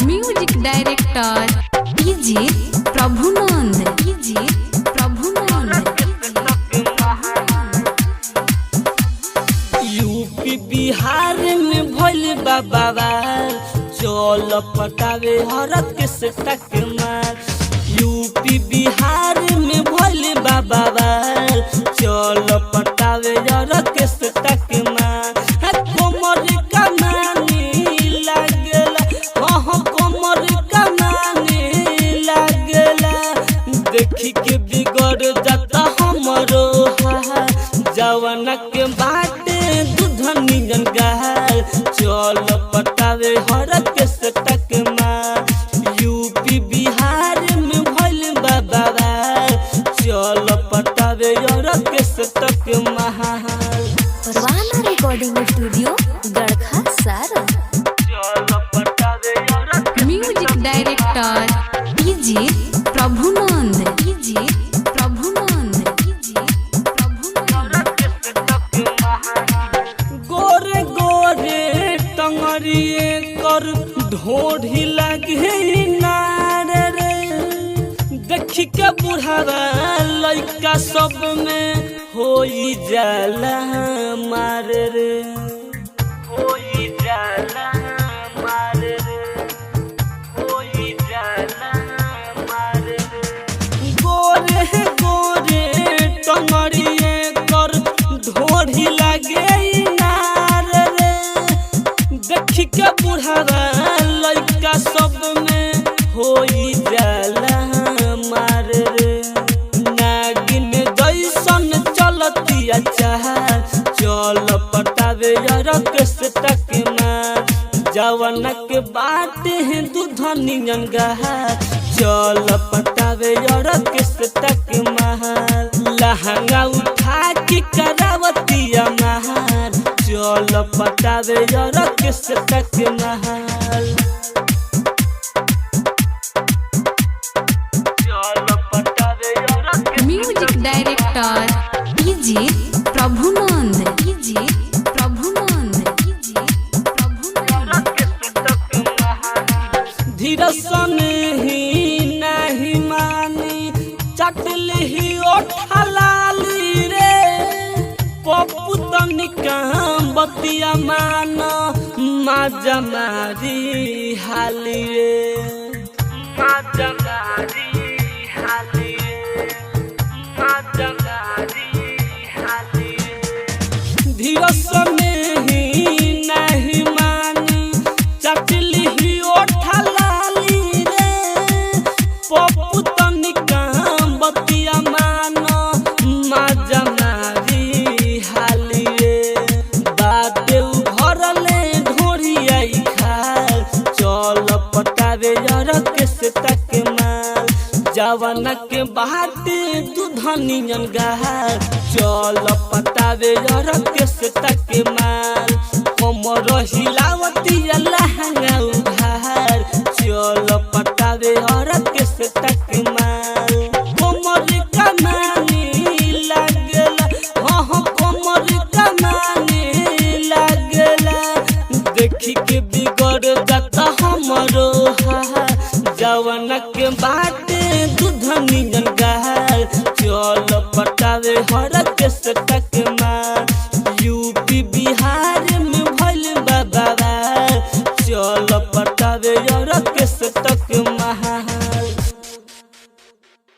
Music director DJ Prabhunand UP Bihar में भइल बाबा चल पटावे हरत के सटक मार। यूपी बिहार में भइल बाबा चल पटावे हरत के सटक मार। कोमर कमानी लागला कोमर कमानी लागला देखी के बिगड़ जाता हमरो जवाना के बाटे दूधनी गंगाल चल पटावे हरत के सटक मार। यूपी बिहार में भइल बाबा चल पटावे हरत के सटक महाल। परवाना रिकॉर्डिंग स्टूडियो गड़खा सारा। चल पटावे हरत म्यूजिक डायरेक्टर डीजे प्रभुनंद गोरे गोरे टंगरिए कर ढोढ़ी लगे नार रे देखी के बुढ़ावा लइका सब में होई जाला मार रे होई जाला मार रे होई जाला मार रे गोरे गोरे टंगरिए कर ढोढ़ी लगे नार रे देखी के बुढ़ावा लइका सब में होई जाला मार रे नागिन जैसन चलतिया चाह चल पटावे हरत के सटक मार। जवाना के बाटे हैं दूधनी गंगा चल पटावे हरत के सटक मार। लहंगा उठा के करावतिया महार चल पटावे हरत के सटक मार। म्यूजिक डायरेक्टर डीजे प्रभुनंद धीरसन ही नहीं मानी चटल ही ओठलाली रे पप्पू तनिका बतिया मान माजा मारी हाली रे माजा मारी हाली रे माजा मारी हाली रे धीरसन ही नहीं मानी चटल ही ओठलाली रे पप्पू तनिका बतिया मान माजा मारी हाली रे बाटे भरले ढोरिया खाल चल पटावे हरत के सटक मार। जवाना के बाटे दूधनी गंगा चल पटावे हरत के सटक मार। कोमर हिलावतिया लहंगा उघार चल पटावे हरत के सटक मार। कोमर कमानी लागला कोमर कमानी लागला देखी के बिगड़ जाता हमरो जवाना के बाटे दूधनी गंगा चल पटावे हरत के सटक मार। यूपी बिहार में भइल बाबा चल पटावे हरत के सटक मार।